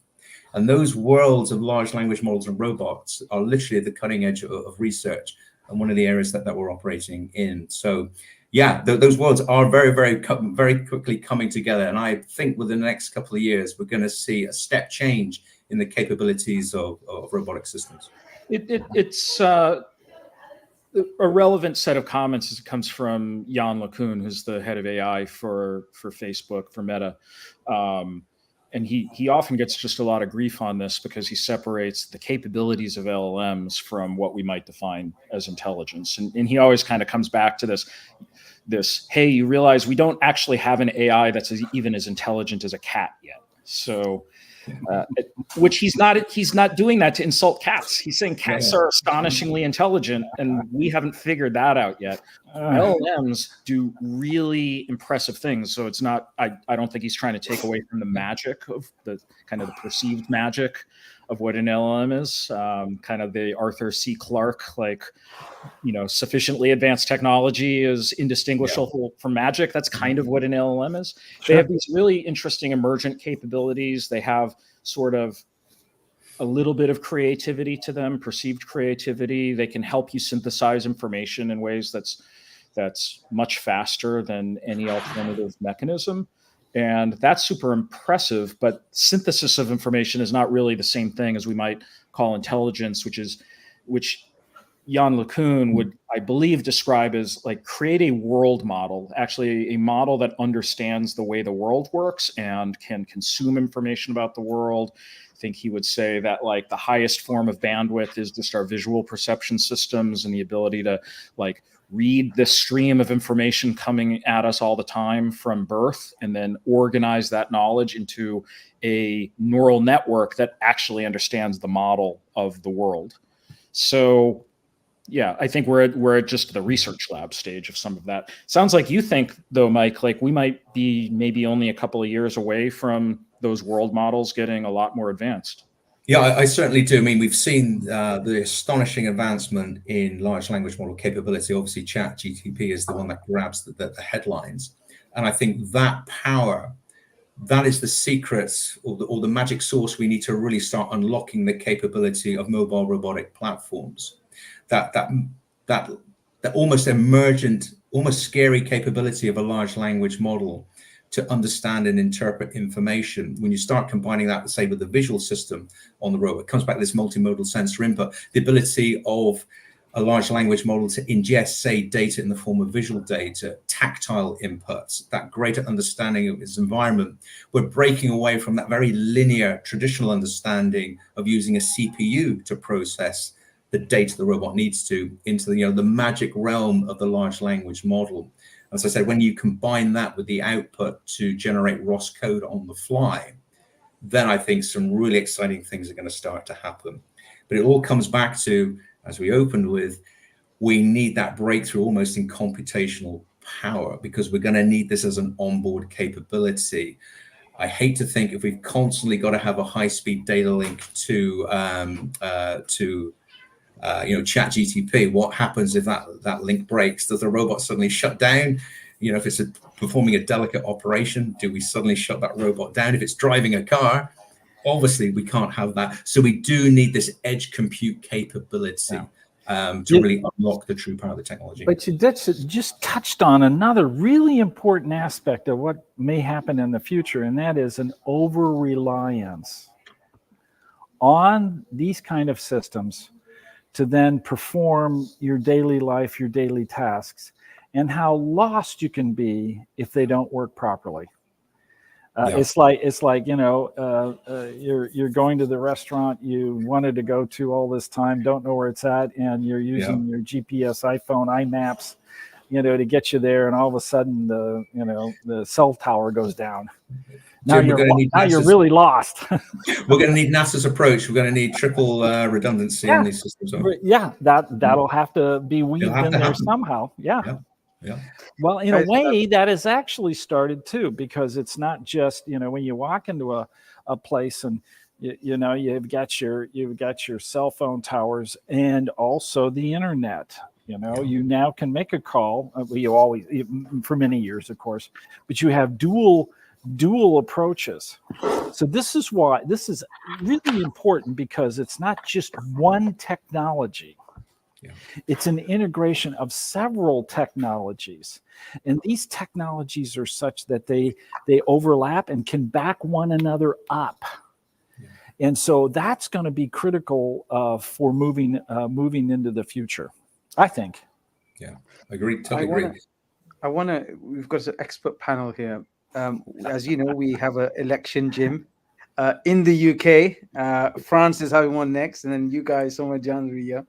Speaker 2: And those worlds of large language models and robots are literally at the cutting edge of research and one of the areas that we're operating in. So yeah, those worlds are very quickly coming together. And I think within the next couple of years, we're going to see a step change in the capabilities of robotic systems.
Speaker 5: It's a relevant set of comments as it comes from Jon Radoff, who's the head of AI for Facebook, for Meta. And he often gets just a lot of grief on this because he separates the capabilities of LLMs from what we might define as intelligence. And he always kind of comes back to this, hey, you realize we don't actually have an AI that's even as intelligent as a cat yet. So, which he's not doing that to insult cats. He's saying cats are astonishingly intelligent, and we haven't figured that out yet. LLMs do really impressive things. So it's not, I don't think he's trying to take away from the magic of the kind of the perceived magic of what an LLM is, kind of the Arthur C. Clarke, sufficiently advanced technology is indistinguishable from magic. That's kind of what an LLM is. Sure. They have these really interesting emergent capabilities. They have sort of a little bit of creativity to them, perceived creativity. They can help you synthesize information in ways that's much faster than any alternative mechanism. And that's super impressive, but synthesis of information is not really the same thing as we might call intelligence, which Jon Radoff would, I believe, describe as create a world model, actually a model that understands the way the world works and can consume information about the world. I think he would say that the highest form of bandwidth is just our visual perception systems and the ability to read the stream of information coming at us all the time from birth and then organize that knowledge into a neural network that actually understands the model of the world. So yeah, I think we're at just the research lab stage of some of that. Sounds like you think, though, Mike, we might be maybe only a couple of years away from those world models getting a lot more advanced.
Speaker 2: Yeah, I certainly do. I mean, we've seen the astonishing advancement in large language model capability. Obviously, ChatGPT is the one that grabs the headlines. And I think that power that is the secret or the magic sauce we need to really start unlocking the capability of mobile robotic platforms. That almost emergent, almost scary capability of a large language model to understand and interpret information. When you start combining that, say, with the visual system on the robot, it comes back to this multimodal sensor input, the ability of a large language model to ingest, say, data in the form of visual data, tactile inputs, that greater understanding of its environment. We're breaking away from that very linear, traditional understanding of using a CPU to process the data the robot needs to into the magic realm of the large language model. As I said, when you combine that with the output to generate ROS code on the fly, then I think some really exciting things are going to start to happen. But it all comes back to, as we opened with, we need that breakthrough almost in computational power, because we're going to need this as an onboard capability. I hate to think if we've constantly got to have a high-speed data link to ChatGTP, what happens if that link breaks? Does the robot suddenly shut down? If it's performing a delicate operation, do we suddenly shut that robot down? If it's driving a car, obviously we can't have that. So we do need this edge compute capability to really unlock the true power of the technology.
Speaker 4: But you just touched on another really important aspect of what may happen in the future, and that is an over-reliance on these kind of systems to then perform your daily life, your daily tasks, and how lost you can be if they don't work properly. It's like you're going to the restaurant you wanted to go to all this time, don't know where it's at, and you're using your GPS, iPhone, iMaps, to get you there, and all of a sudden the cell tower goes down. Now you're really lost.
Speaker 2: We're going to need NASA's approach. We're going to need triple redundancy on these systems.
Speaker 4: Yeah, that'll have to be weaved in there somehow. Yeah. Well, in a way, that has actually started too, because it's not just when you walk into a place and you've got your cell phone towers and also the internet. You now can make a call. You always, for many years, of course, but you have dual approaches. So this is why this is really important, because it's not just one technology. It's an integration of several technologies, and these technologies are such that they overlap and can back one another up. And so that's going to be critical for moving into the future, I think.
Speaker 2: Agreed. Totally agree.
Speaker 1: We've got an expert panel here. As you know, we have an election, Jim, in the UK. France is having one next, and then you guys somewhere January. Yeah.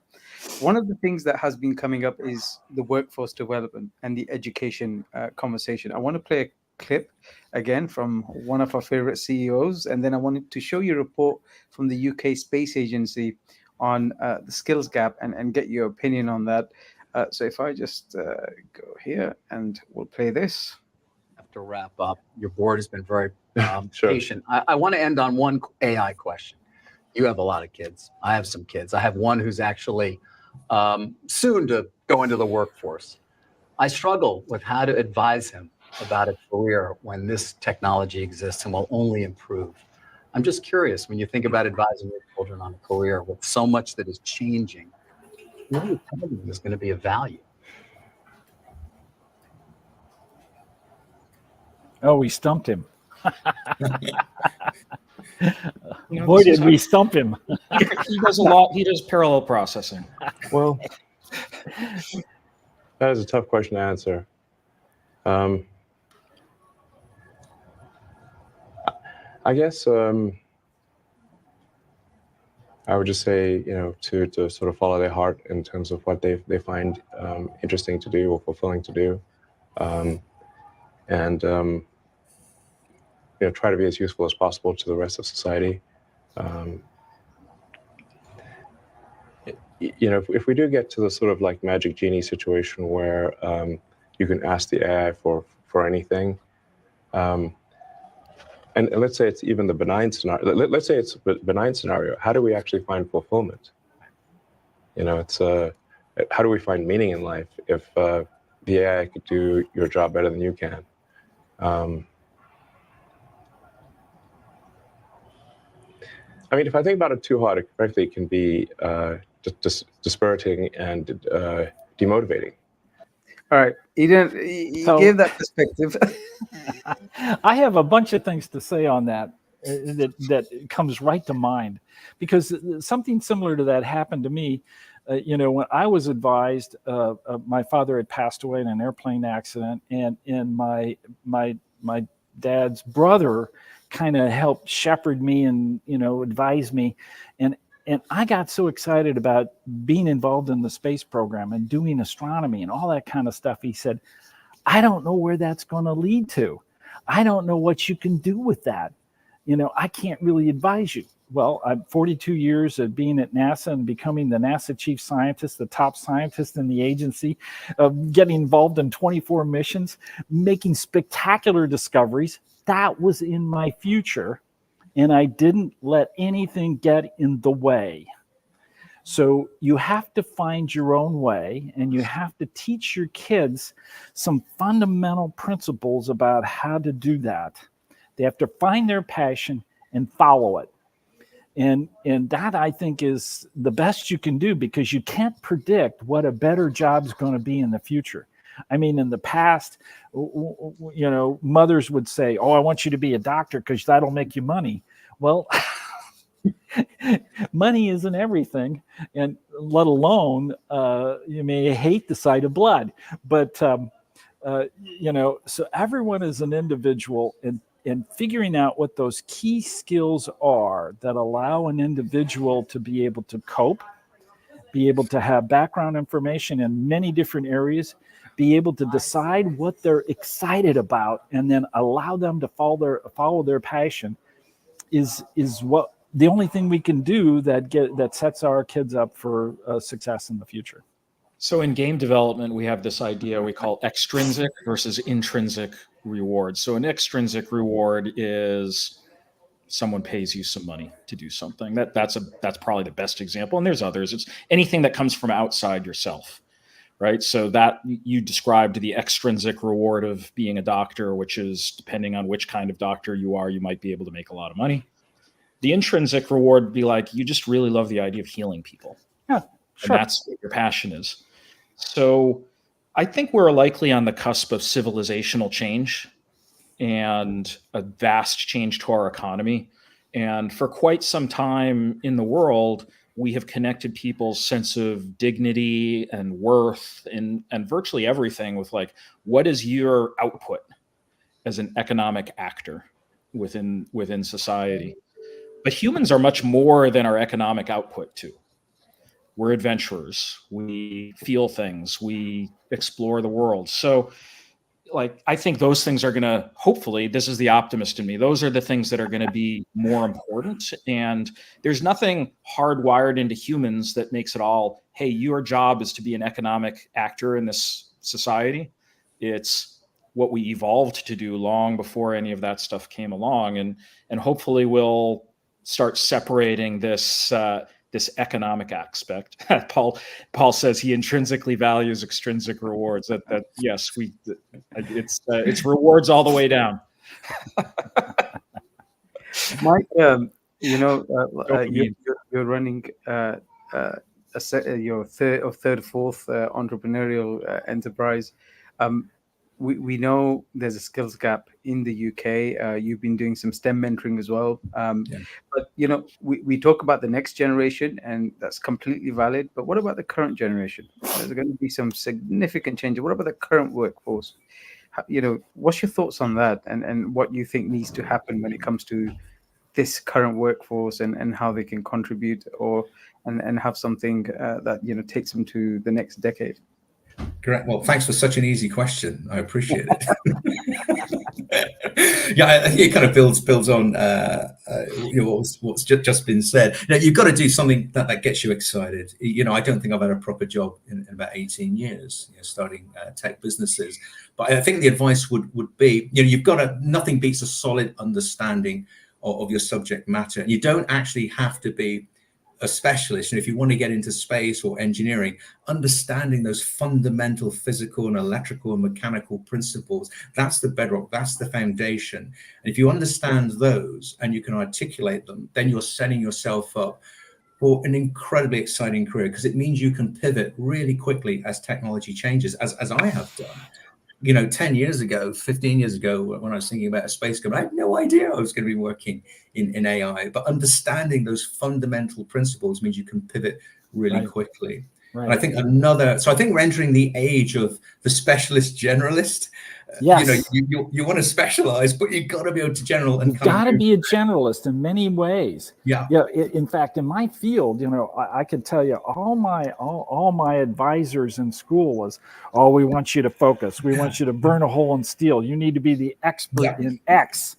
Speaker 1: One of the things that has been coming up is the workforce development and the education conversation. I want to play a clip again from one of our favorite CEOs, and then I wanted to show you a report from the UK Space Agency on the skills gap and get your opinion on that. So if I just go here and we'll play this.
Speaker 9: To wrap up, your board has been very patient. I want to end on one AI question. You have a lot of kids. I have some kids. I have one who's actually soon to go into the workforce. I struggle with how to advise him about a career when this technology exists and will only improve. I'm just curious, when you think about advising your children on a career with so much that is changing, what do you tell them is going to be of value?
Speaker 4: Oh, we stumped him. Boy, did we stump him.
Speaker 5: He does a lot. He does parallel processing.
Speaker 10: Well, that is a tough question to answer. I guess I would just say, to sort of follow their heart in terms of what they find interesting to do or fulfilling to do. And try to be as useful as possible to the rest of society. If we do get to the sort of like magic genie situation where you can ask the AI for anything, and let's say it's even the benign scenario. Let's say it's a benign scenario. How do we actually find fulfillment? It's how do we find meaning in life if the AI could do your job better than you can? I mean, if I think about it too hard, it frankly can be dispiriting and demotivating.
Speaker 1: All right, Eden, you
Speaker 4: So-
Speaker 1: gave that perspective.
Speaker 4: I have a bunch of things to say on that that comes right to mind, because something similar to that happened to me. When I was advised, my father had passed away in an airplane accident, and my dad's brother kind of helped shepherd me and advise me, and I got so excited about being involved in the space program and doing astronomy and all that kind of stuff. He said, I don't know where that's going to lead to. I don't know what you can do with that. I can't really advise you. Well, I'm 42 years of being at NASA and becoming the NASA chief scientist, the top scientist in the agency, getting involved in 24 missions, making spectacular discoveries. That was in my future, and I didn't let anything get in the way. So you have to find your own way, and you have to teach your kids some fundamental principles about how to do that. They have to find their passion and follow it. And that, I think, is the best you can do, because you can't predict what a better job is going to be in the future. I mean, in the past, mothers would say, oh, I want you to be a doctor because that'll make you money. Well, money isn't everything, and let alone you may hate the sight of blood. But so everyone is an individual, and figuring out what those key skills are that allow an individual to be able to cope, be able to have background information in many different areas, be able to decide what they're excited about, and then allow them to follow their passion is what the only thing we can do that sets our kids up for success in the future.
Speaker 5: So in game development, we have this idea we call extrinsic versus intrinsic rewards. So an extrinsic reward is someone pays you some money to do something. That's probably the best example. And there's others. It's anything that comes from outside yourself, right? So that you described the extrinsic reward of being a doctor, which is depending on which kind of doctor you are, you might be able to make a lot of money. The intrinsic reward would be like, you just really love the idea of healing people.
Speaker 4: Yeah, sure.
Speaker 5: And that's what your passion is. So I think we're likely on the cusp of civilizational change and a vast change to our economy. And for quite some time in the world, we have connected people's sense of dignity and worth and virtually everything with like, what is your output as an economic actor within society? But humans are much more than our economic output too. We're adventurers. We feel things. We explore the world. So like, I think those things are going to, hopefully, this is the optimist in me, those are the things that are going to be more important. And there's nothing hardwired into humans that makes it all, hey, your job is to be an economic actor in this society. It's what we evolved to do long before any of that stuff came along. And hopefully we'll start separating this economic aspect. Paul says he intrinsically values extrinsic rewards. That yes, it's rewards all the way down.
Speaker 1: Mike, you're running your third, fourth entrepreneurial enterprise. We know there's a skills gap in the UK. You've been doing some STEM mentoring as well. But, we talk about the next generation, and that's completely valid. But what about the current generation? There's going to be some significant changes. What about the current workforce? What's your thoughts on that, and what you think needs to happen when it comes to this current workforce and how they can contribute and have something that, takes them to the next decade?
Speaker 2: Correct. Well, thanks for such an easy question. I appreciate it. Yeah, I think it kind of builds on what's just been said. You've got to do something that gets you excited. I don't think I've had a proper job in about 18 years, starting tech businesses. But I think the advice would be, you've got to, nothing beats a solid understanding of your subject matter. And you don't actually have to be a specialist, and if you want to get into space or engineering, understanding those fundamental physical and electrical and mechanical principles, that's the bedrock, that's the foundation. And if you understand those and you can articulate them, then you're setting yourself up for an incredibly exciting career, because it means you can pivot really quickly as technology changes, as I have done. 10 years ago, 15 years ago, when I was thinking about a space company, I had no idea I was going to be working in AI. But understanding those fundamental principles means you can pivot really quickly. Right. And I think I think we're entering the age of the specialist generalist.
Speaker 4: Yes.
Speaker 2: You want to specialize, but you've got to be able to general. And
Speaker 4: you've got to be a generalist in many ways.
Speaker 2: Yeah.
Speaker 4: Yeah. In fact, in my field, I can tell you all my advisors in school was, oh, we want you to focus. We want you to burn a hole in steel. You need to be the expert in X.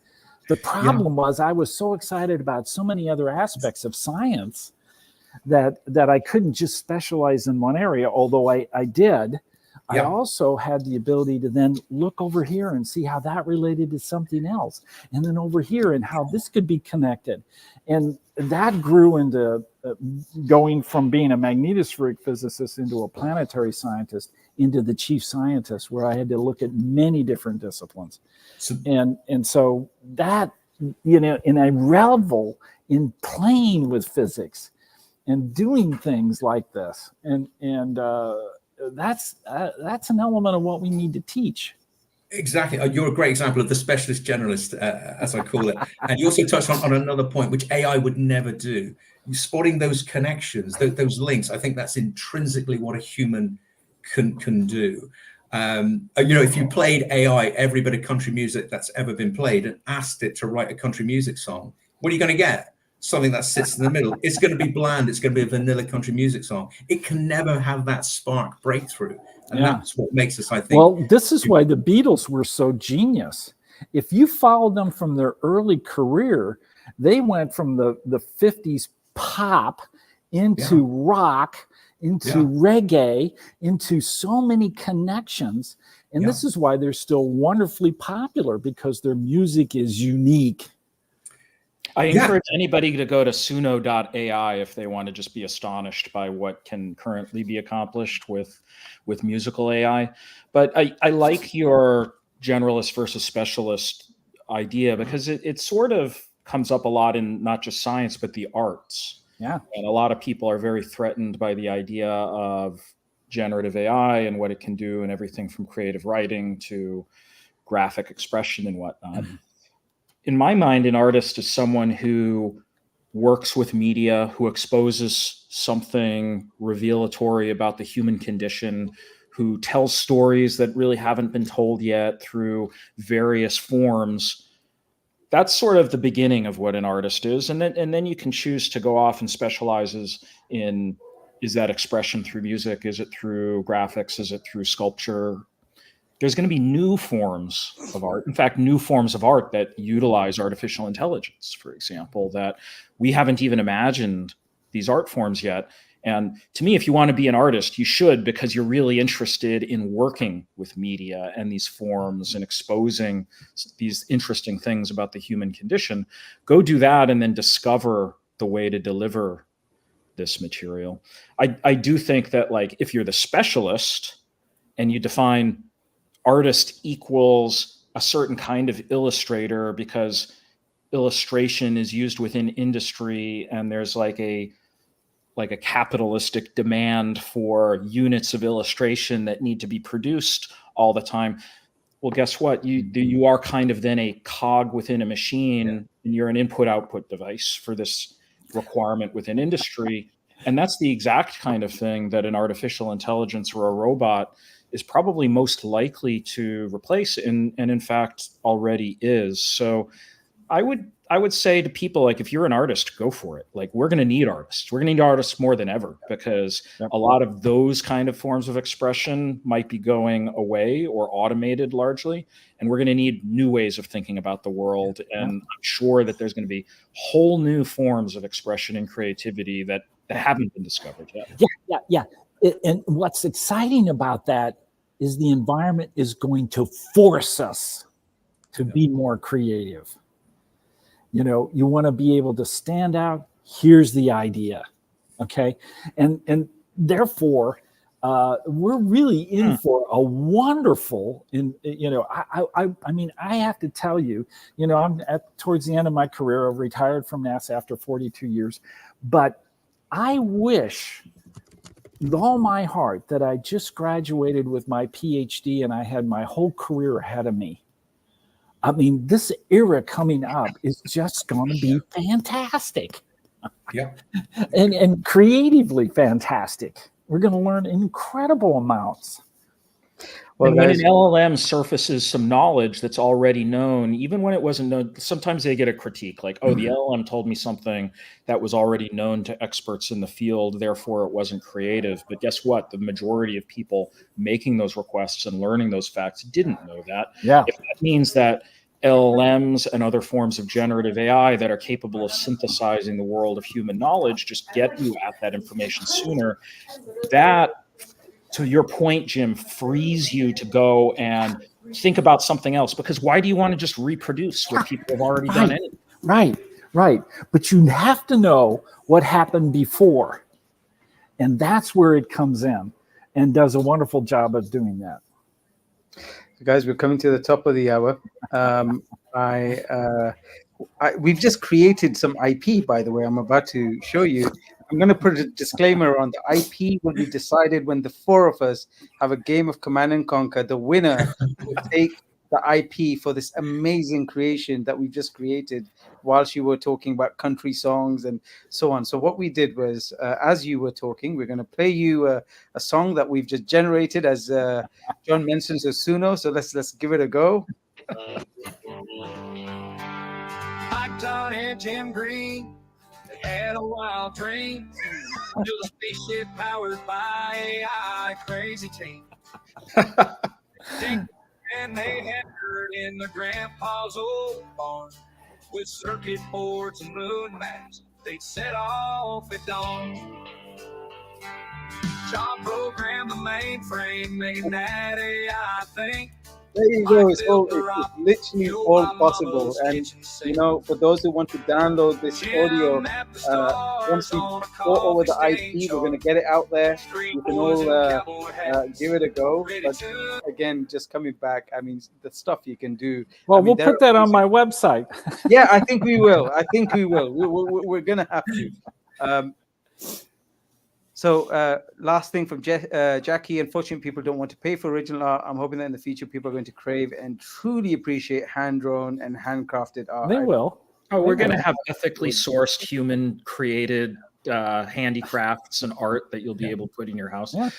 Speaker 4: The problem was I was so excited about so many other aspects of science that I couldn't just specialize in one area, although I did. I also had the ability to then look over here and see how that related to something else, and then over here and how this could be connected. And that grew into going from being a magnetospheric physicist into a planetary scientist, into the chief scientist, where I had to look at many different disciplines. And so that, and I revel in playing with physics and doing things like this. And that's an element of what we need to teach.
Speaker 2: Exactly. You're a great example of the specialist generalist, as I call it. And you also touched on another point, which AI would never do. Spotting those connections, those links. I think that's intrinsically what a human can do. If you played AI every bit of country music that's ever been played and asked it to write a country music song, what are you going to get? Something that sits in the middle. It's going to be bland. It's going to be a vanilla country music song. It can never have that spark breakthrough. And that's what makes us, I think.
Speaker 4: Well, this is why the Beatles were so genius. If you followed them from their early career, they went from the 50s pop into rock, into reggae, into so many connections. And this is why they're still wonderfully popular, because their music is unique.
Speaker 5: I encourage anybody to go to suno.ai if they want to just be astonished by what can currently be accomplished with musical AI. But I like your generalist versus specialist idea, because it sort of comes up a lot in not just science, but the arts.
Speaker 4: Yeah.
Speaker 5: And a lot of people are very threatened by the idea of generative AI and what it can do, and everything from creative writing to graphic expression and whatnot. In my mind, an artist is someone who works with media, who exposes something revelatory about the human condition, who tells stories that really haven't been told yet through various forms. That's sort of the beginning of what an artist is. And then you can choose to go off and specializes in, is that expression through music? Is it through graphics? Is it through sculpture? There's going to be new forms of art. In fact, new forms of art that utilize artificial intelligence, for example, that we haven't even imagined these art forms yet. And to me, if you want to be an artist, you should, because you're really interested in working with media and these forms and exposing these interesting things about the human condition. Go do that and then discover the way to deliver this material. I do think that, like, if you're the specialist and you define artist equals a certain kind of illustrator, because illustration is used within industry and there's like a capitalistic demand for units of illustration that need to be produced all the time. Well, guess what? You are kind of then a cog within a machine, and you're an input-output device for this requirement within industry. And that's the exact kind of thing that an artificial intelligence or a robot is probably most likely to replace, and in fact already is. So I would say to people, like, if you're an artist, go for it. Like, we're going to need artists. We're going to need artists more than ever, because a lot of those kind of forms of expression might be going away or automated largely. And we're going to need new ways of thinking about the world. And I'm sure that there's going to be whole new forms of expression and creativity that haven't been discovered yet.
Speaker 4: Yeah. And what's exciting about that is the environment is going to force us to be more creative. You want to be able to stand out. Here's the idea. Okay, and therefore, we're really in for a wonderful. I mean, I have to tell you, I'm towards the end of my career. I've retired from NASA after 42 years, but I wish with all my heart that I just graduated with my PhD and I had my whole career ahead of me. I mean, this era coming up is just going to be fantastic.
Speaker 2: Yeah.
Speaker 4: And creatively fantastic. We're going to learn incredible amounts.
Speaker 5: Well, when an LLM surfaces some knowledge that's already known, even when it wasn't known, sometimes they get a critique like, oh, the LLM told me something that was already known to experts in the field, therefore it wasn't creative. But guess what? The majority of people making those requests and learning those facts didn't know that.
Speaker 4: Yeah.
Speaker 5: If that means that LLMs and other forms of generative AI that are capable of synthesizing the world of human knowledge just get you at that information sooner, that, to your point, Jim, frees you to go and think about something else. Because why do you want to just reproduce what people have already done anyway?
Speaker 4: Right. But you have to know what happened before. And that's where it comes in and does a wonderful job of doing that.
Speaker 1: Guys, we're coming to the top of the hour. We've just created some IP, by the way. I'm about to show you. I'm going to put a disclaimer on the IP will be decided when the four of us have a game of Command and Conquer. The winner will take the IP for this amazing creation that we've just created whilst you were talking about country songs and so on. So what we did was, as you were talking, we're going to play you a song that we've just generated, as John mentioned, Suno. So let's give it a go.
Speaker 11: Mike Lawton and Jim Green, they had a wild dream. Build a spaceship powered by AI, crazy team. And they had heard in the grandpa's old barn with circuit boards and moon maps. They'd set off at dawn. John programmed the mainframe, making that AI think.
Speaker 1: There you go. It's literally all possible. And, for those who want to download this audio, once we go over the IP, we're going to get it out there. You can all give it a go. But again, just coming back, I mean, the stuff you can do.
Speaker 4: Well, we'll put that on my website.
Speaker 1: Yeah, I think we will. We're going to have to. So last thing from Jackie, unfortunately, people don't want to pay for original art. I'm hoping that in the future, people are going to crave and truly appreciate hand-drawn and handcrafted art.
Speaker 4: They will.
Speaker 5: Oh, we're going to have ethically sourced, human-created handicrafts and art that you'll be able to put in your house. Yeah.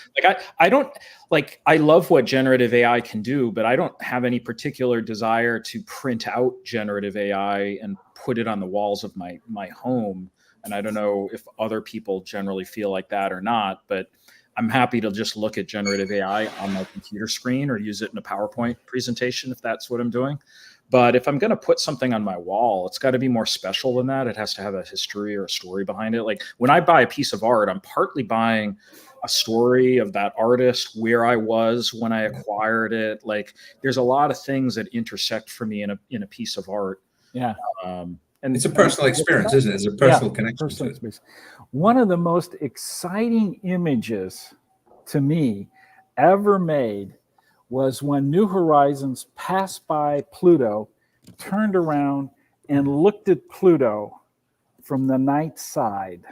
Speaker 5: I love what generative AI can do, but I don't have any particular desire to print out generative AI and put it on the walls of my home. And I don't know if other people generally feel like that or not, but I'm happy to just look at generative AI on my computer screen or use it in a PowerPoint presentation if that's what I'm doing. But if I'm going to put something on my wall, it's got to be more special than that. It has to have a history or a story behind it. Like when I buy a piece of art, I'm partly buying a story of that artist, where I was when I acquired it. Like there's a lot of things that intersect for me in a piece of art.
Speaker 4: Yeah.
Speaker 2: And it's a personal experience, isn't it? It's a personal connection to it.
Speaker 4: One of the most exciting images to me ever made was when New Horizons passed by Pluto, turned around and looked at Pluto from the night side.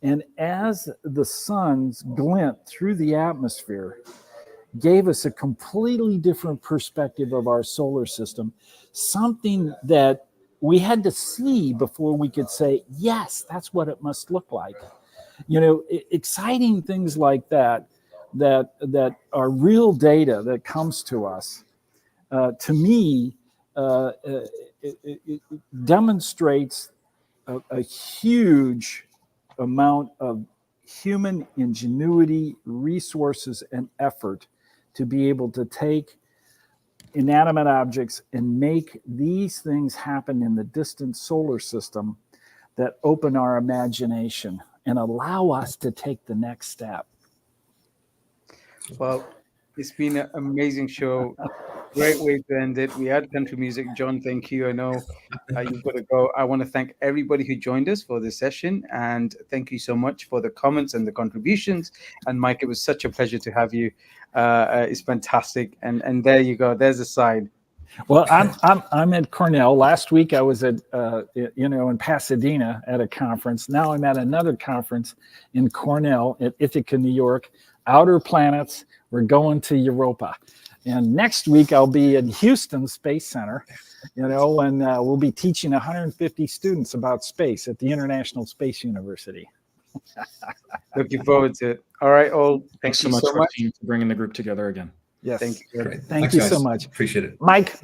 Speaker 4: And as the sun's glint through the atmosphere gave us a completely different perspective of our solar system, something that we had to see before we could say, yes, that's what it must look like. Exciting things like that are real data that comes to us. To me, it demonstrates a huge amount of human ingenuity, resources, and effort to be able to take inanimate objects and make these things happen in the distant solar system that open our imagination and allow us to take the next step.
Speaker 1: Well, it's been an amazing show. Great way to end it. We had country music. John, thank you. I know you've got to go. I want to thank everybody who joined us for this session. And thank you so much for the comments and the contributions. And Mike, it was such a pleasure to have you. It's fantastic. And there you go. There's a side.
Speaker 4: Well, I'm at Cornell. Last week I was at in Pasadena at a conference. Now I'm at another conference in Cornell at Ithaca, New York. Outer planets. We're going to Europa. And next week I'll be in Houston Space Center, and we'll be teaching 150 students about space at the International Space University.
Speaker 1: Looking forward to it. All right, all.
Speaker 5: Thanks so much for bringing the group together again.
Speaker 4: Yes.
Speaker 1: Thank you.
Speaker 4: Thank you so much.
Speaker 2: Appreciate it.
Speaker 4: Mike.